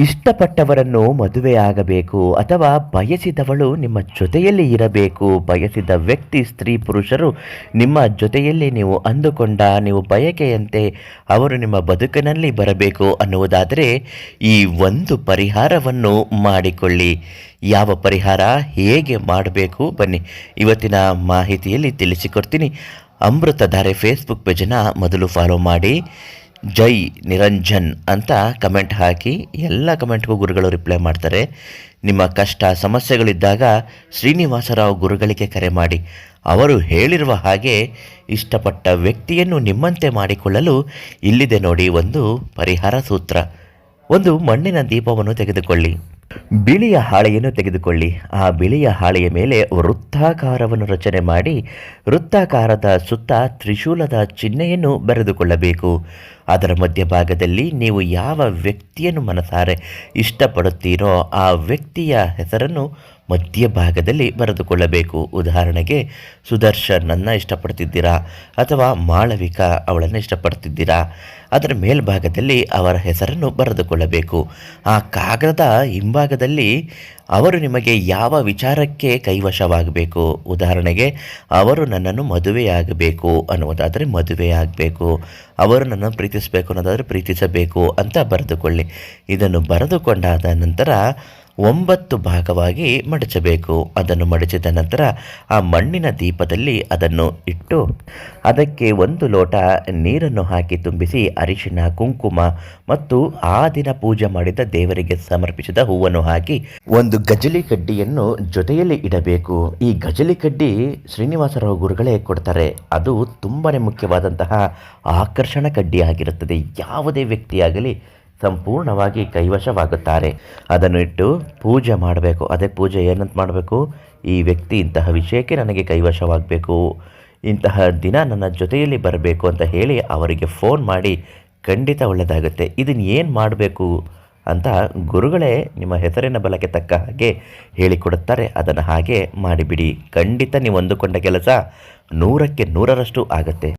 ಇಷ್ಟಪಟ್ಟವರನ್ನು ಮದುವೆಯಾಗಬೇಕು ಅಥವಾ ಬಯಸಿದವಳು ನಿಮ್ಮ ಜೊತೆಯಲ್ಲಿ ಇರಬೇಕು, ಬಯಸಿದ ವ್ಯಕ್ತಿ ಸ್ತ್ರೀ ಪುರುಷರು ನಿಮ್ಮ ಜೊತೆಯಲ್ಲಿ ನೀವು ಅಂದುಕೊಂಡ ನೀವು ಬಯಕೆಯಂತೆ ಅವರು ನಿಮ್ಮ ಬದುಕಿನಲ್ಲಿ ಬರಬೇಕು ಅನ್ನುವುದಾದರೆ ಈ ಒಂದು ಪರಿಹಾರವನ್ನು ಮಾಡಿಕೊಳ್ಳಿ. ಯಾವ ಪರಿಹಾರ, ಹೇಗೆ ಮಾಡಬೇಕು ಬನ್ನಿ ಇವತ್ತಿನ ಮಾಹಿತಿಯಲ್ಲಿ ತಿಳಿಸಿಕೊಡ್ತೀನಿ. ಅಮೃತಧಾರೆ ಫೇಸ್ಬುಕ್ ಪೇಜನ್ನು ಮೊದಲು ಫಾಲೋ ಮಾಡಿ, ಜೈ ನಿರಂಜನ್ ಅಂತ ಕಮೆಂಟ್ ಹಾಕಿ. ಎಲ್ಲ ಕಮೆಂಟ್ಗೂ ಗುರುಗಳು ರಿಪ್ಲೈ ಮಾಡ್ತಾರೆ. ನಿಮ್ಮ ಕಷ್ಟ ಸಮಸ್ಯೆಗಳಿದ್ದಾಗ ಶ್ರೀನಿವಾಸರಾವ್ ಗುರುಗಳಿಗೆ ಕರೆ ಮಾಡಿ. ಅವರು ಹೇಳಿರುವ ಹಾಗೆ ಇಷ್ಟಪಟ್ಟ ವ್ಯಕ್ತಿಯನ್ನು ನಿಮ್ಮಂತೆ ಮಾಡಿಕೊಳ್ಳಲು ಇಲ್ಲಿದೆ ನೋಡಿ ಒಂದು ಪರಿಹಾರ ಸೂತ್ರ. ಒಂದು ಮಣ್ಣಿನ ದೀಪವನ್ನು ತೆಗೆದುಕೊಳ್ಳಿ, ಬಿಳಿಯ ಹಾಳೆಯನ್ನು ತೆಗೆದುಕೊಳ್ಳಿ. ಆ ಬಿಳಿಯ ಹಾಳೆಯ ಮೇಲೆ ವೃತ್ತಾಕಾರವನ್ನು ರಚನೆ ಮಾಡಿ ವೃತ್ತಾಕಾರದ ಸುತ್ತ ತ್ರಿಶೂಲದ ಚಿಹ್ನೆಯನ್ನು ಬರೆದುಕೊಳ್ಳಬೇಕು. ಅದರ ಮಧ್ಯಭಾಗದಲ್ಲಿ ನೀವು ಯಾವ ವ್ಯಕ್ತಿಯನ್ನು ಮನಸಾರೆ ಇಷ್ಟಪಡುತ್ತೀರೋ ಆ ವ್ಯಕ್ತಿಯ ಹೆಸರನ್ನು ಮಧ್ಯಭಾಗದಲ್ಲಿ ಬರೆದುಕೊಳ್ಳಬೇಕು. ಉದಾಹರಣೆಗೆ ಸುದರ್ಶನನ್ನು ಇಷ್ಟಪಡ್ತಿದ್ದೀರಾ ಅಥವಾ ಮಾಳವಿಕಾ ಅವಳನ್ನು ಇಷ್ಟಪಡ್ತಿದ್ದೀರಾ, ಅದರ ಮೇಲ್ಭಾಗದಲ್ಲಿ ಅವರ ಹೆಸರನ್ನು ಬರೆದುಕೊಳ್ಳಬೇಕು. ಆ ಕಾಗದ ಹಿಂಭಾಗದಲ್ಲಿ ಅವರು ನಿಮಗೆ ಯಾವ ವಿಚಾರಕ್ಕೆ ಕೈವಶವಾಗಬೇಕು, ಉದಾಹರಣೆಗೆ ಅವರು ನನ್ನನ್ನು ಮದುವೆಯಾಗಬೇಕು ಅನ್ನುವುದಾದರೆ ಮದುವೆಯಾಗಬೇಕು, ಅವರು ನನ್ನನ್ನು ಪ್ರೀತಿಸಬೇಕು ಅನ್ನೋದಾದರೆ ಪ್ರೀತಿಸಬೇಕು ಅಂತ ಬರೆದುಕೊಳ್ಳಿ. ಇದನ್ನು ಬರೆದುಕೊಂಡಾದ ನಂತರ 9 ಭಾಗವಾಗಿ ಮಡಚಬೇಕು. ಅದನ್ನು ಮಡಚಿದ ನಂತರ ಆ ಮಣ್ಣಿನ ದೀಪದಲ್ಲಿ ಅದನ್ನು ಇಟ್ಟು ಅದಕ್ಕೆ 1 ಲೋಟ ನೀರನ್ನು ಹಾಕಿ ತುಂಬಿಸಿ ಅರಿಶಿಣ, ಕುಂಕುಮ ಮತ್ತು ಆ ದಿನ ಪೂಜೆ ಮಾಡಿದ ದೇವರಿಗೆ ಸಮರ್ಪಿಸಿದ ಹೂವನ್ನು ಹಾಕಿ ಒಂದು ಗಜಲಿ ಕಡ್ಡಿಯನ್ನು ಜೊತೆಯಲ್ಲಿ ಇಡಬೇಕು. ಈ ಗಜಲಿ ಕಡ್ಡಿ ಶ್ರೀನಿವಾಸರಾವ್ ಗುರುಗಳೇ ಕೊಡ್ತಾರೆ. ಅದು ತುಂಬಾ ಮುಖ್ಯವಾದಂತಹ ಆಕರ್ಷಣ ಕಡ್ಡಿಯಾಗಿರುತ್ತದೆ. ಯಾವುದೇ ವ್ಯಕ್ತಿಯಾಗಲಿ ಸಂಪೂರ್ಣವಾಗಿ ಕೈವಶವಾಗುತ್ತಾರೆ. ಅದನ್ನು ಇಟ್ಟು ಪೂಜೆ ಮಾಡಬೇಕು. ಅದೇ ಪೂಜೆ ಏನಂತ ಮಾಡಬೇಕು, ಈ ವ್ಯಕ್ತಿ ಇಂತಹ ವಿಷಯಕ್ಕೆ ನನಗೆ ಕೈವಶವಾಗಬೇಕು, ಇಂತಹ ದಿನ ನನ್ನ ಜೊತೆಯಲ್ಲಿ ಬರಬೇಕು ಅಂತ ಹೇಳಿ ಅವರಿಗೆ ಫೋನ್ ಮಾಡಿ ಖಂಡಿತ ಒಳ್ಳೆಯದಾಗುತ್ತೆ. ಇದನ್ನು ಏನು ಮಾಡಬೇಕು ಅಂತ ಗುರುಗಳೇ ನಿಮ್ಮ ಹೆಸರಿನ ಬಲಕ್ಕೆ ತಕ್ಕ ಹಾಗೆ ಹೇಳಿಕೊಡುತ್ತಾರೆ. ಅದನ್ನು ಹಾಗೆ ಮಾಡಿಬಿಡಿ. ಖಂಡಿತ ನೀವು ಅಂದುಕೊಂಡ ಕೆಲಸ 100ಕ್ಕೆ 100ರಷ್ಟು ಆಗುತ್ತೆ.